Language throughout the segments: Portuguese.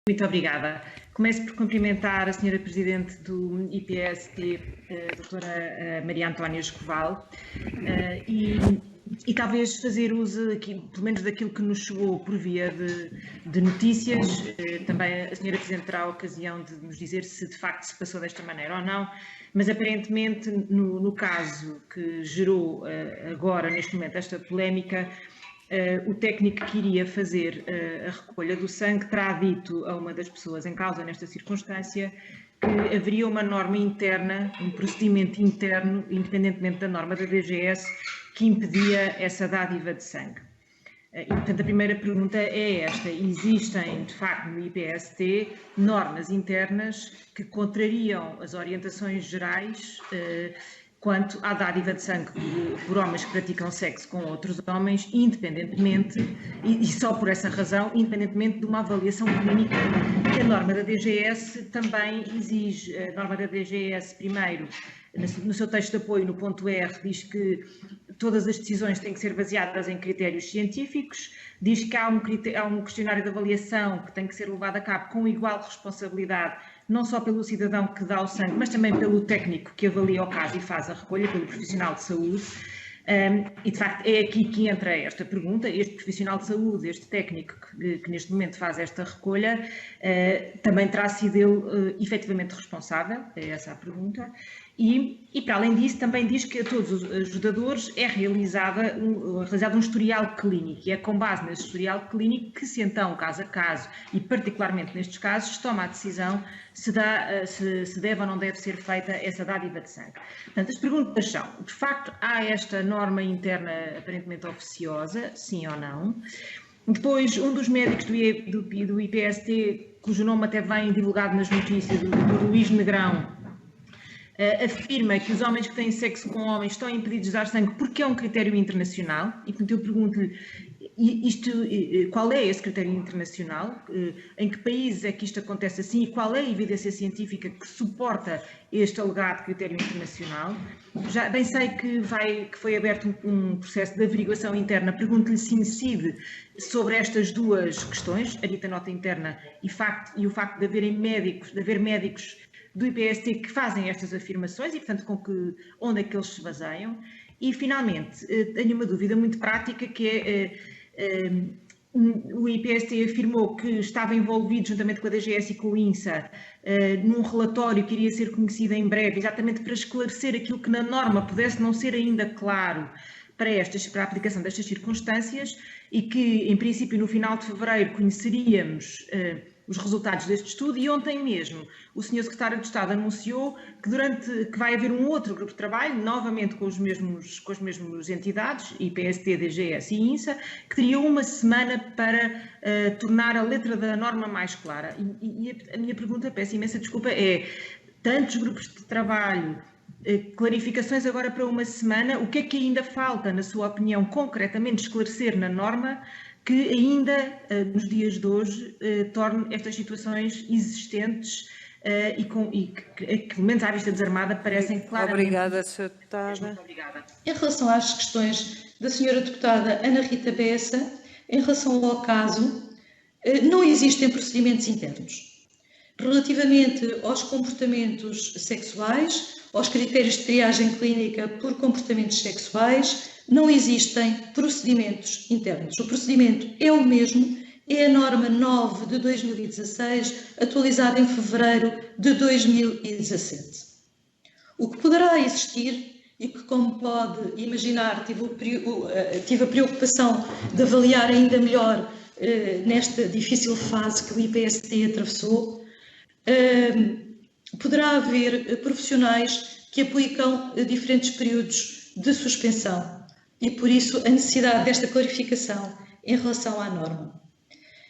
Muito obrigada. Começo por cumprimentar a Sra. Presidente do IPST, a doutora Maria Antónia Escoval, e talvez fazer uso, aqui, pelo menos daquilo que nos chegou por via de notícias. Também a Sra. Presidente terá a ocasião de nos dizer se de facto se passou desta maneira ou não, mas aparentemente no caso que gerou agora, neste momento, esta polémica, o técnico que iria fazer a recolha do sangue terá dito a uma das pessoas em causa nesta circunstância que haveria uma norma interna, um procedimento interno, independentemente da norma da DGS, que impedia essa dádiva de sangue. E, portanto, a primeira pergunta é esta: existem, de facto, no IPST normas internas que contrariam as orientações gerais quanto à dádiva de sangue por homens que praticam sexo com outros homens, independentemente, e só por essa razão, independentemente de uma avaliação clínica que a norma da DGS também exige. A norma da DGS, primeiro, no seu texto de apoio, no ponto R, diz que todas as decisões têm que ser baseadas em critérios científicos, diz que há um questionário de avaliação que tem que ser levado a cabo com igual responsabilidade, não só pelo cidadão que dá o sangue, mas também pelo técnico que avalia o caso e faz a recolha, pelo profissional de saúde. E, de facto, é aqui que entra esta pergunta. Este profissional de saúde, este técnico que neste momento faz esta recolha, também terá sido ele efetivamente responsável? É essa a pergunta. E, para além disso, também diz que a todos os ajudadores é realizado um historial clínico, e é com base nesse historial clínico que se então, caso a caso, e particularmente nestes casos, se toma a decisão se deve ou não deve ser feita essa dádiva de sangue. Portanto, as perguntas são: de facto, há esta norma interna aparentemente oficiosa, sim ou não? Depois, um dos médicos do IPST, cujo nome até vem divulgado nas notícias, o Dr. Luís Negrão, afirma que os homens que têm sexo com homens estão impedidos de dar sangue porque é um critério internacional. E, portanto, eu pergunto-lhe qual é esse critério internacional, em que países é que isto acontece assim e qual é a evidência científica que suporta este alegado critério internacional. Já bem sei que foi aberto um processo de averiguação interna. Pergunto-lhe se incide sobre estas duas questões, a dita nota interna e o facto de haver médicos do IPST que fazem estas afirmações e, portanto, onde é que eles se baseiam. E, finalmente, tenho uma dúvida muito prática, que é o IPST afirmou que estava envolvido, juntamente com a DGS e com o INSA, num relatório que iria ser conhecido em breve, exatamente para esclarecer aquilo que na norma pudesse não ser ainda claro para a aplicação destas circunstâncias, e que, em princípio, no final de fevereiro conheceríamos os resultados deste estudo. E ontem mesmo o Sr. Secretário de Estado anunciou que vai haver um outro grupo de trabalho, novamente com as mesmas entidades, IPST, DGS e INSA, que teria uma semana para tornar a letra da norma mais clara. E a minha pergunta, peço imensa desculpa, é: tantos grupos de trabalho, clarificações agora para uma semana, o que é que ainda falta, na sua opinião, concretamente esclarecer na norma que ainda, nos dias de hoje, torne estas situações existentes e que, pelo menos à vista desarmada, parecem claramente... Obrigada, Sra. Deputada. Muito obrigada. Em relação às questões da Sra. Deputada Ana Rita Bessa, em relação ao caso, não existem procedimentos internos. Relativamente aos comportamentos sexuais, aos critérios de triagem clínica por comportamentos sexuais, não existem procedimentos internos. O procedimento é o mesmo, é a norma 9 de 2016, atualizada em fevereiro de 2017. O que poderá existir, e que, como pode imaginar, tive a preocupação de avaliar ainda melhor nesta difícil fase que o IPST atravessou, poderá haver profissionais que aplicam diferentes períodos de suspensão e, por isso, a necessidade desta clarificação em relação à norma.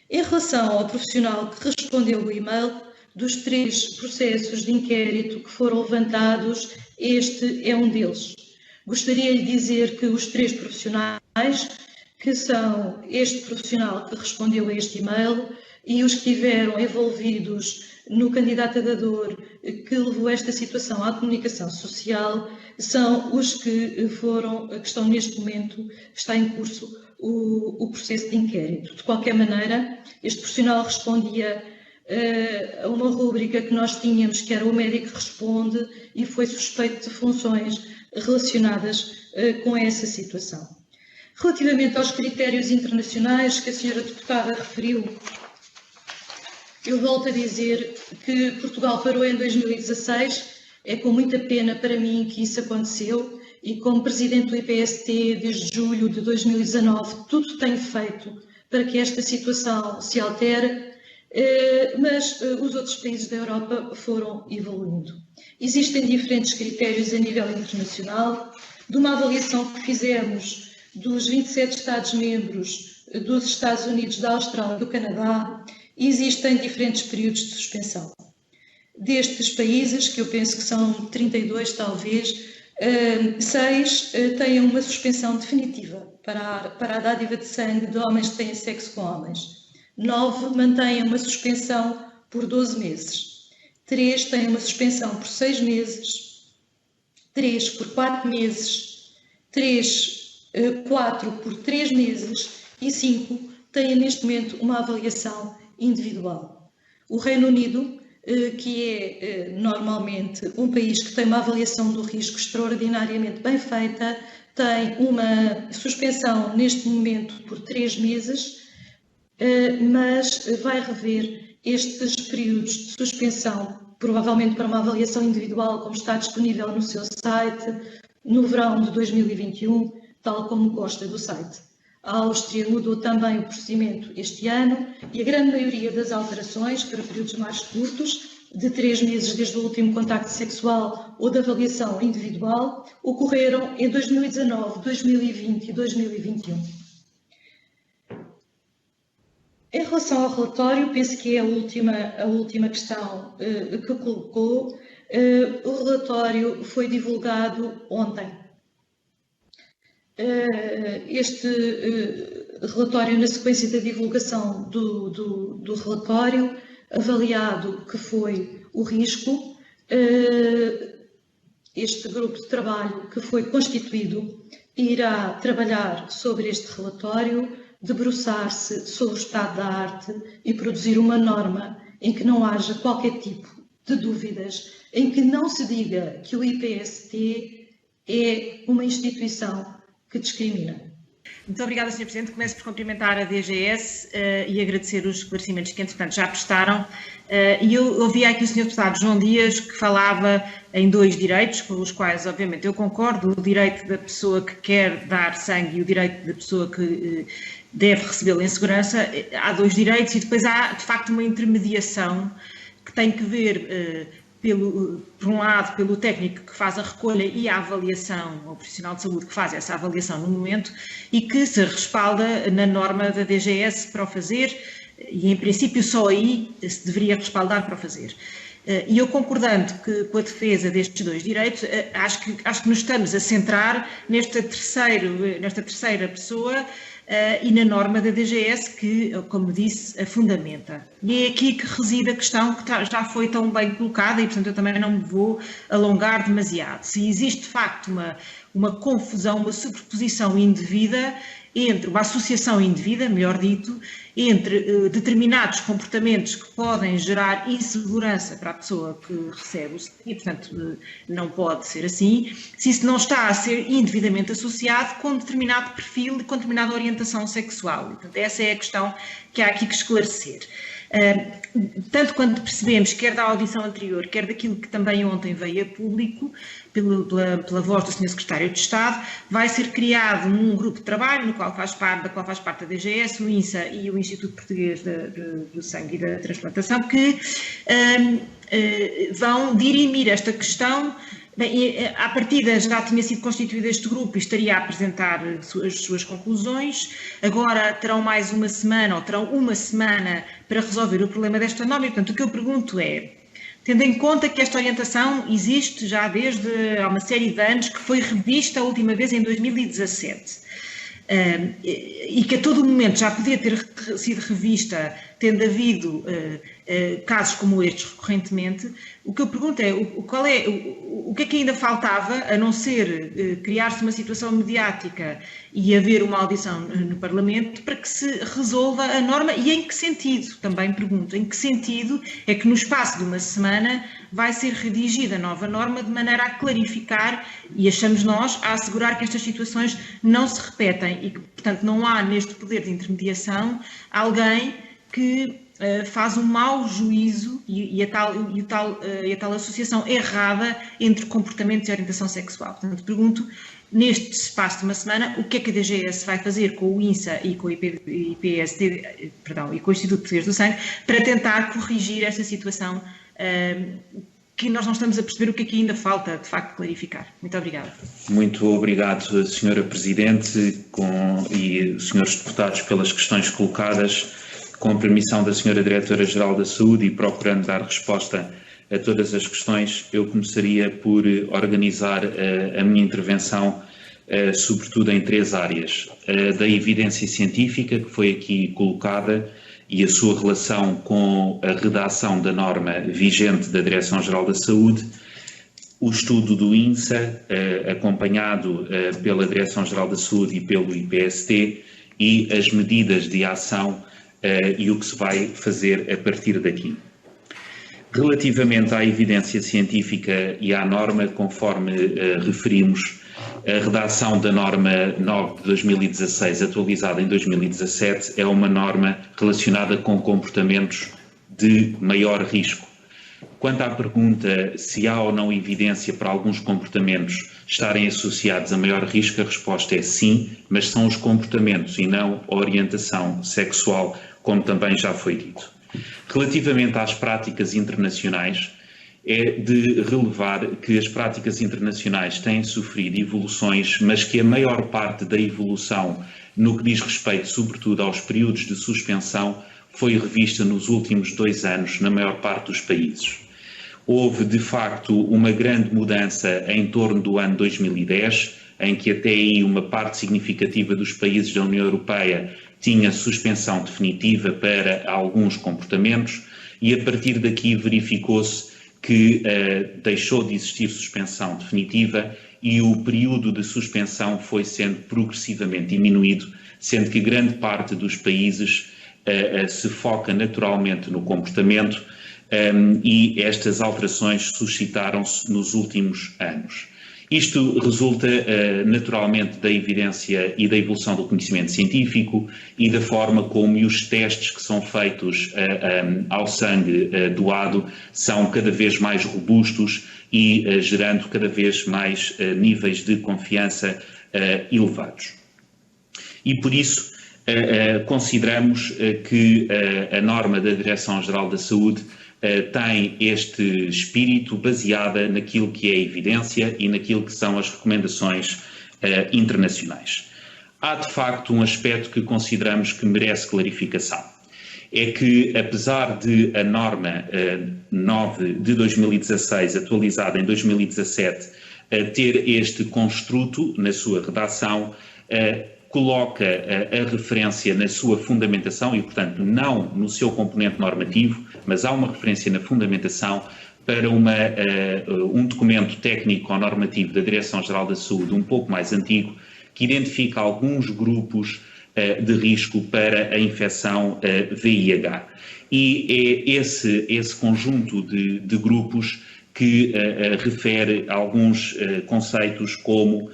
Em relação ao profissional que respondeu o e-mail, dos 3 processos de inquérito que foram levantados, este é um deles. Gostaria de dizer que os 3 profissionais, que são este profissional que respondeu a este e-mail e os que estiveram envolvidos no candidato a dador que levou esta situação à comunicação social, são os que estão neste momento, está em curso o processo de inquérito. De qualquer maneira, este profissional respondia a uma rúbrica que nós tínhamos, que era o médico responde, e foi suspeito de funções relacionadas com essa situação. Relativamente aos critérios internacionais que a senhora deputada referiu, eu volto a dizer que Portugal parou em 2016, é com muita pena para mim que isso aconteceu, e como Presidente do IPST desde julho de 2019, tudo tenho feito para que esta situação se altere, mas os outros países da Europa foram evoluindo. Existem diferentes critérios a nível internacional. De uma avaliação que fizemos dos 27 Estados-membros dos Estados Unidos, da Austrália e do Canadá, existem diferentes períodos de suspensão. Destes países, que eu penso que são 32 talvez, 6 têm uma suspensão definitiva para a dádiva de sangue de homens que têm sexo com homens. 9 mantêm uma suspensão por 12 meses. 3 têm uma suspensão por 6 meses. 3 por 4 meses. 4 por 3 meses. E 5 têm neste momento uma avaliação individual. O Reino Unido, que é normalmente um país que tem uma avaliação do risco extraordinariamente bem feita, tem uma suspensão neste momento por 3 meses, mas vai rever estes períodos de suspensão, provavelmente para uma avaliação individual, como está disponível no seu site, no verão de 2021, tal como consta do site. A Áustria mudou também o procedimento este ano e a grande maioria das alterações, para períodos mais curtos, de 3 meses desde o último contacto sexual ou da avaliação individual, ocorreram em 2019, 2020 e 2021. Em relação ao relatório, penso que é a última questão que colocou. O relatório foi divulgado ontem. Este relatório, na sequência da divulgação do relatório, avaliado que foi o risco, este grupo de trabalho que foi constituído irá trabalhar sobre este relatório, debruçar-se sobre o estado da arte e produzir uma norma em que não haja qualquer tipo de dúvidas, em que não se diga que o IPST é uma instituição que discrimina. Muito obrigada, Sr. Presidente. Começo por cumprimentar a DGS e agradecer os esclarecimentos que, entretanto, já prestaram. E eu ouvi aqui o Sr. Deputado João Dias, que falava em 2 direitos, com os quais, obviamente, eu concordo: o direito da pessoa que quer dar sangue e o direito da pessoa que deve recebê-lo em segurança. Há 2 direitos e depois há, de facto, uma intermediação que tem que ver, por um lado, pelo técnico que faz a recolha e a avaliação, o profissional de saúde que faz essa avaliação no momento e que se respalda na norma da DGS para o fazer, e em princípio só aí se deveria respaldar para o fazer. E eu, concordando com a defesa destes 2 direitos, acho que nos estamos a centrar nesta terceira pessoa e na norma da DGS que, como disse, a fundamenta. E é aqui que reside a questão que já foi tão bem colocada e, portanto, eu também não me vou alongar demasiado. Se existe, de facto, uma confusão, uma superposição indevida entre uma associação indevida, melhor dito, entre determinados comportamentos que podem gerar insegurança para a pessoa que recebe o sangue, e, portanto, não pode ser assim, se isso não está a ser indevidamente associado com determinado perfil e com determinada orientação sexual. E, portanto, essa é a questão que há aqui que esclarecer. Tanto quanto percebemos, quer da audição anterior, quer daquilo que também ontem veio a público, pela voz do Sr. Secretário de Estado, vai ser criado um grupo de trabalho da qual faz parte a DGS, o INSA e o Instituto Português do Sangue e da Transplantação, que vão dirimir esta questão. Bem, à partida já tinha sido constituído este grupo e estaria a apresentar as suas conclusões. Agora terão mais uma semana, ou terão uma semana para resolver o problema desta norma. E, portanto, o que eu pergunto é, tendo em conta que esta orientação existe já desde há uma série de anos, que foi revista a última vez em 2017, e que a todo momento já podia ter sido revista tendo havido casos como estes recorrentemente, o que eu pergunto é o que é que ainda faltava, a não ser criar-se uma situação mediática e haver uma audição no Parlamento para que se resolva a norma, e em que sentido, também pergunto, em que sentido é que no espaço de uma semana vai ser redigida a nova norma de maneira a clarificar, e achamos nós, a assegurar que estas situações não se repetem e que, portanto, não há neste poder de intermediação alguém que faz um mau juízo e a tal associação errada entre comportamentos e orientação sexual. Portanto, pergunto, neste espaço de uma semana, o que é que a DGS vai fazer com o INSA e com o IPST, e com o Instituto Português do Sangue, para tentar corrigir esta situação que nós não estamos a perceber o que é que ainda falta, de facto, clarificar. Muito obrigada. Muito obrigado, Sra. Presidente, e senhores deputados, pelas questões colocadas. Com a permissão da Sra. Diretora-Geral da Saúde e procurando dar resposta a todas as questões, eu começaria por organizar a minha intervenção, sobretudo em 3 áreas. Da evidência científica, que foi aqui colocada, e a sua relação com a redação da norma vigente da Direção-Geral da Saúde, o estudo do INSA, acompanhado pela Direção-Geral da Saúde e pelo IPST, e as medidas de ação e o que se vai fazer a partir daqui. Relativamente à evidência científica e à norma, conforme referimos, a redação da norma 9 de 2016, atualizada em 2017, é uma norma relacionada com comportamentos de maior risco. Quanto à pergunta se há ou não evidência para alguns comportamentos estarem associados a maior risco, a resposta é sim, mas são os comportamentos e não a orientação sexual, como também já foi dito. Relativamente às práticas internacionais, é de relevar que as práticas internacionais têm sofrido evoluções, mas que a maior parte da evolução, no que diz respeito sobretudo aos períodos de suspensão, foi revista nos últimos 2 anos na maior parte dos países. Houve, de facto, uma grande mudança em torno do ano 2010, em que até aí uma parte significativa dos países da União Europeia tinha suspensão definitiva para alguns comportamentos, e a partir daqui verificou-se que deixou de existir suspensão definitiva e o período de suspensão foi sendo progressivamente diminuído, sendo que grande parte dos países se foca naturalmente no comportamento e estas alterações suscitaram-se nos últimos anos. Isto resulta naturalmente da evidência e da evolução do conhecimento científico e da forma como os testes que são feitos ao sangue doado são cada vez mais robustos e gerando cada vez mais níveis de confiança elevados. E por isso consideramos que a norma da Direção-Geral da Saúde tem este espírito baseada naquilo que é a evidência e naquilo que são as recomendações internacionais. Há, de facto, um aspecto que consideramos que merece clarificação. É que, apesar de a norma 9 de 2016, atualizada em 2017, ter este construto na sua redação, coloca a referência na sua fundamentação e, portanto, não no seu componente normativo, mas há uma referência na fundamentação para um documento técnico ou normativo da Direção-Geral da Saúde um pouco mais antigo, que identifica alguns grupos de risco para a infecção VIH. E é esse conjunto de grupos que refere alguns conceitos como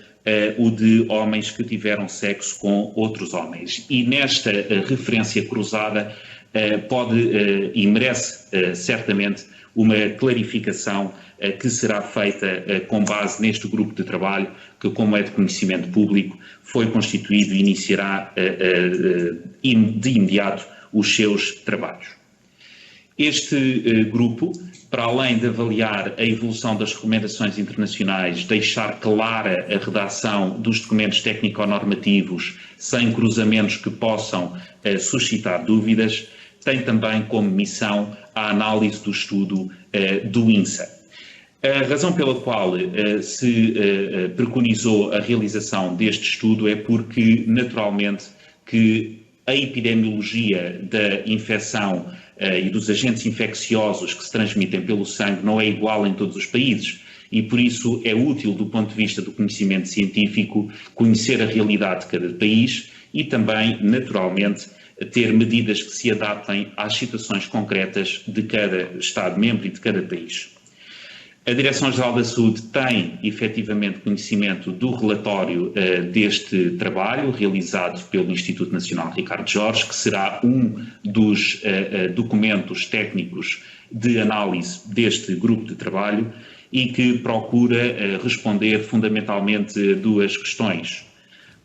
o de homens que tiveram sexo com outros homens. E nesta referência cruzada pode e merece certamente uma clarificação que será feita com base neste grupo de trabalho que, como é de conhecimento público, foi constituído e iniciará de imediato os seus trabalhos. Este grupo, para além de avaliar a evolução das recomendações internacionais, deixar clara a redação dos documentos técnico-normativos sem cruzamentos que possam suscitar dúvidas, tem também como missão a análise do estudo do INSA. A razão pela qual se preconizou a realização deste estudo é porque, naturalmente, que a epidemiologia da infecção e dos agentes infecciosos que se transmitem pelo sangue não é igual em todos os países e por isso é útil do ponto de vista do conhecimento científico conhecer a realidade de cada país e também, naturalmente, ter medidas que se adaptem às situações concretas de cada Estado-membro e de cada país. A Direção-Geral da Saúde tem, efetivamente, conhecimento do relatório deste trabalho realizado pelo Instituto Nacional Ricardo Jorge, que será um dos documentos técnicos de análise deste grupo de trabalho e que procura responder fundamentalmente a duas questões.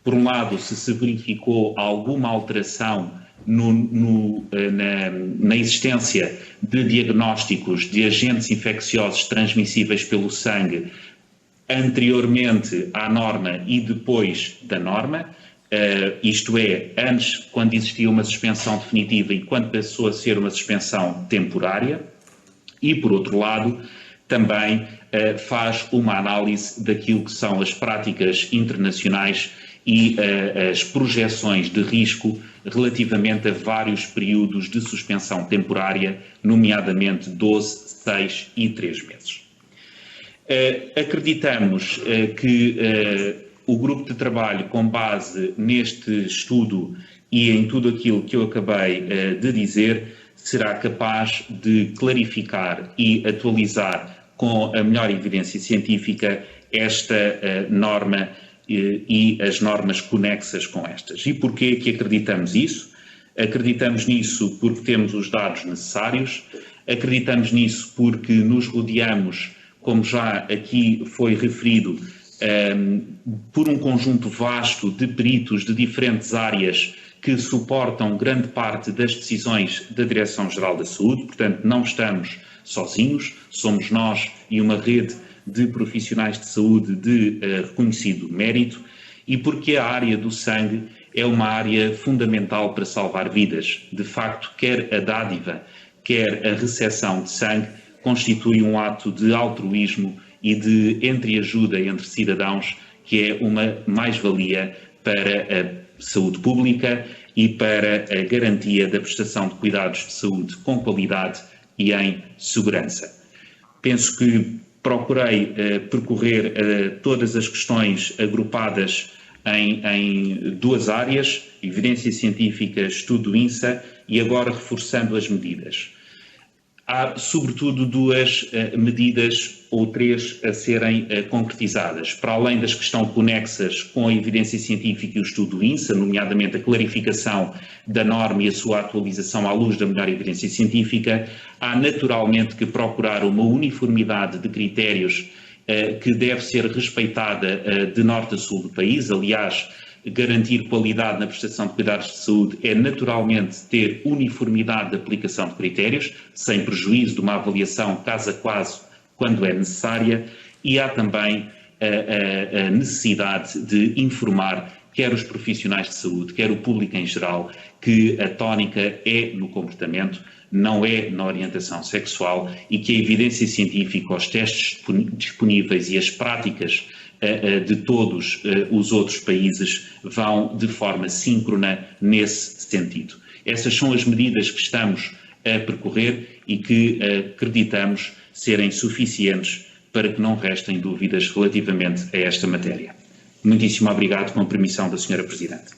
Por um lado, se verificou alguma alteração na existência de diagnósticos de agentes infecciosos transmissíveis pelo sangue anteriormente à norma e depois da norma, isto é, antes quando existia uma suspensão definitiva e quando passou a ser uma suspensão temporária, e por outro lado também faz uma análise daquilo que são as práticas internacionais e as projeções de risco relativamente a vários períodos de suspensão temporária, nomeadamente 12, 6 e 3 meses. Acreditamos que o grupo de trabalho, com base neste estudo e em tudo aquilo que eu acabei de dizer, será capaz de clarificar e atualizar com a melhor evidência científica esta norma e as normas conexas com estas. E porquê que acreditamos isso? Acreditamos nisso porque temos os dados necessários, acreditamos nisso porque nos rodeamos, como já aqui foi referido, por um conjunto vasto de peritos de diferentes áreas que suportam grande parte das decisões da Direção-Geral da Saúde, portanto não estamos sozinhos, somos nós e uma rede de profissionais de saúde de reconhecido mérito e porque a área do sangue é uma área fundamental para salvar vidas. De facto, quer a dádiva, quer a recepção de sangue constitui um ato de altruísmo e de entreajuda entre cidadãos que é uma mais-valia para a saúde pública e para a garantia da prestação de cuidados de saúde com qualidade e em segurança. Penso que procurei percorrer todas as questões agrupadas em duas áreas, evidência científica, estudo INSA e agora reforçando as medidas. Há, sobretudo, duas medidas ou três a serem concretizadas. Para além das que estão conexas com a evidência científica e o estudo INSA, nomeadamente a clarificação da norma e a sua atualização à luz da melhor evidência científica, há naturalmente que procurar uma uniformidade de critérios que deve ser respeitada de norte a sul do país. Aliás, garantir qualidade na prestação de cuidados de saúde é naturalmente ter uniformidade de aplicação de critérios, sem prejuízo de uma avaliação caso a caso quando é necessária, e há também a necessidade de informar quer os profissionais de saúde, quer o público em geral, que a tónica é no comportamento, não é na orientação sexual e que a evidência científica, os testes disponíveis e as práticas de todos os outros países vão de forma síncrona nesse sentido. Essas são as medidas que estamos a percorrer e que acreditamos serem suficientes para que não restem dúvidas relativamente a esta matéria. Muitíssimo obrigado, com a permissão da Sra. Presidente.